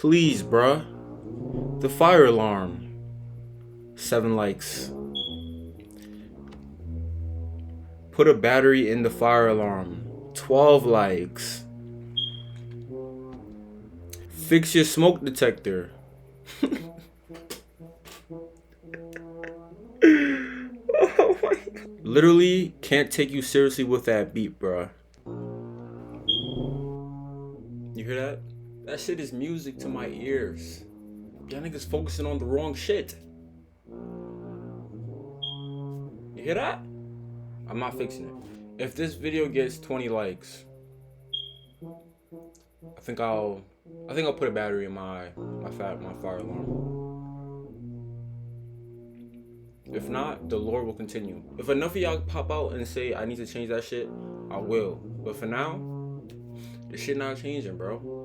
Please, bruh. The fire alarm. 7 likes. Put a battery in the fire alarm. 12 likes. Fix your smoke detector. Oh my God. Literally can't take you seriously with that beat, bruh. You hear that? That shit is music to my ears. Y'all niggas focusing on the wrong shit. You hear that? I'm not fixing it. If this video gets 20 likes, I think I'll put a battery in my fire alarm. If not, the Lord will continue. If enough of y'all pop out and say I need to change that shit, I will. But for now, this shit not changing, bro.